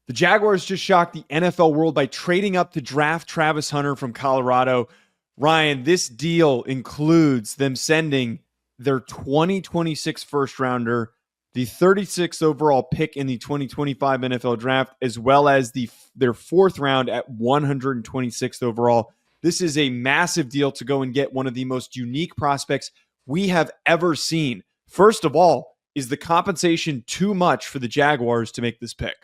The Jaguars just shocked the NFL world by trading up to draft Travis Hunter from Colorado. Ryan, this deal includes them sending their 2026 first rounder, the 36th overall pick in the 2025 NFL draft, as well as their fourth round at 126th overall. This is a massive deal to go and get one of the most unique prospects we have ever seen. First of all, is the compensation too much for the Jaguars to make this pick?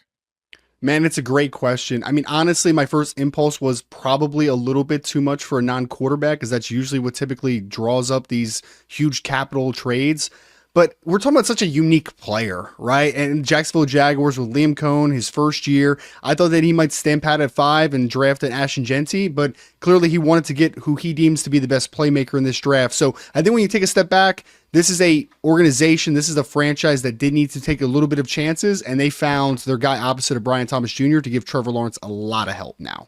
Man, it's a great question. I mean, honestly, my first impulse was probably a little bit too much for a non-quarterback, because that's usually what typically draws up these huge capital trades. But we're talking about such a unique player, right? And Jacksonville Jaguars with Liam Cohn, his first year, I thought that he might stand pat at 5 and draft an Ashton Genty, but clearly he wanted to get who he deems to be the best playmaker in this draft. So I think when you take a step back, this is a organization, this is a franchise that did need to take a little bit of chances, and they found their guy opposite of Brian Thomas Jr. to give Trevor Lawrence a lot of help now.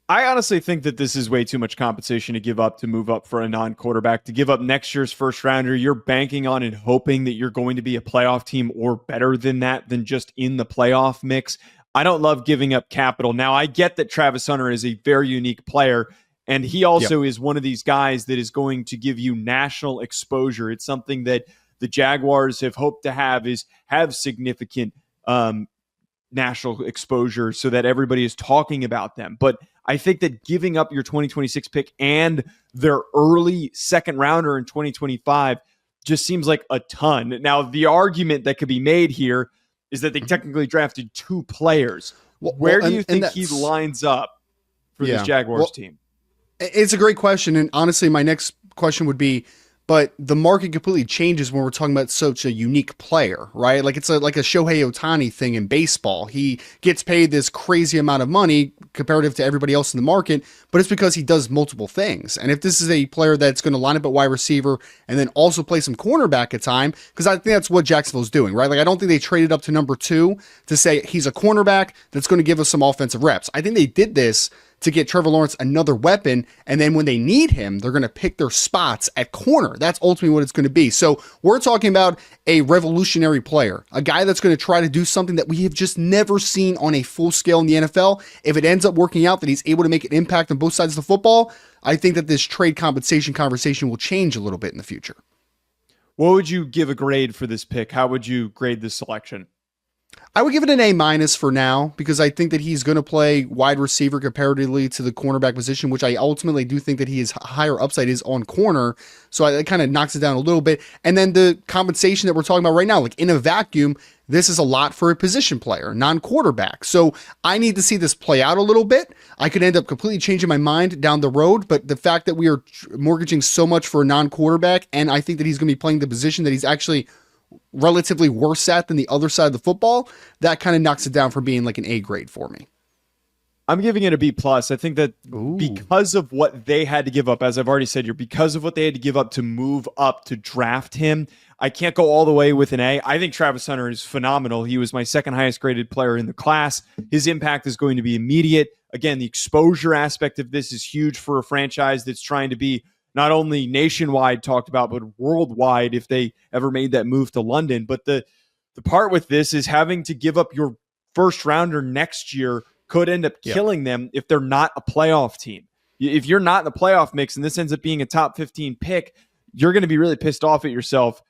I honestly think that this is way too much compensation to give up to move up for a non-quarterback. To give up next year's first rounder, you're banking on and hoping that you're going to be a playoff team or better than that, than just in the playoff mix. I don't love giving up capital. Now, I get that Travis Hunter is a very unique player, and he also is one of these guys that is going to give you national exposure. It's something that the Jaguars have hoped to have significant national exposure so that everybody is talking about them. But I think that giving up your 2026 pick and their early second rounder in 2025 just seems like a ton. Now, the argument that could be made here is that they technically drafted two players. Where do you think he lines up for this Jaguars team? It's a great question. And honestly, my next question would be, but the market completely changes when we're talking about such a unique player, right? Like it's like a Shohei Ohtani thing in baseball. He gets paid this crazy amount of money comparative to everybody else in the market, but it's because he does multiple things. And if this is a player that's going to line up at wide receiver and then also play some cornerback at time, because I think that's what Jacksonville's doing, right? Like I don't think they traded up to number 2 to say he's a cornerback that's going to give us some offensive reps. I think they did this to get Trevor Lawrence another weapon, and then when they need him, they're going to pick their spots at corner. That's ultimately what it's going to be. So we're talking about a revolutionary player, a guy that's going to try to do something that we have just never seen on a full scale in the NFL. If it ends up working out that he's able to make an impact on both sides of the football, I think that this trade compensation conversation will change a little bit in the future. What would you give a grade for this pick? How would you grade this selection? I would give it an A- for now, because I think that he's going to play wide receiver comparatively to the cornerback position, which I ultimately do think that he is higher upside is on corner. So it kind of knocks it down a little bit. And then the compensation that we're talking about right now, like in a vacuum, this is a lot for a position player, non-quarterback. So I need to see this play out a little bit. I could end up completely changing my mind down the road, but the fact that we are mortgaging so much for a non-quarterback, and I think that he's going to be playing the position that he's actually relatively worse at than the other side of the football, that kind of knocks it down from being like an A grade for me. I'm giving it a B+. I think that because of what they had to give up, as I've already said here, because of what they had to give up to move up to draft him, I can't go all the way with an A. I think Travis Hunter is phenomenal. He was my second highest graded player in the class. His impact is going to be immediate. Again, the exposure aspect of this is huge for a franchise that's trying to be not only nationwide talked about, but worldwide if they ever made that move to London. But the part with this is having to give up your first rounder next year could end up killing them if they're not a playoff team. If you're not in the playoff mix and this ends up being a top 15 pick, you're going to be really pissed off at yourself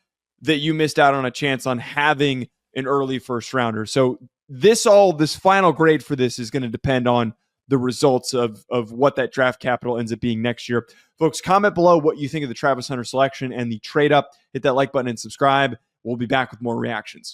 that you missed out on a chance on having an early first rounder. So this final grade for this is going to depend on the results of what that draft capital ends up being next year. Folks, comment below what you think of the Travis Hunter selection and the trade up. Hit that like button and subscribe. We'll be back with more reactions.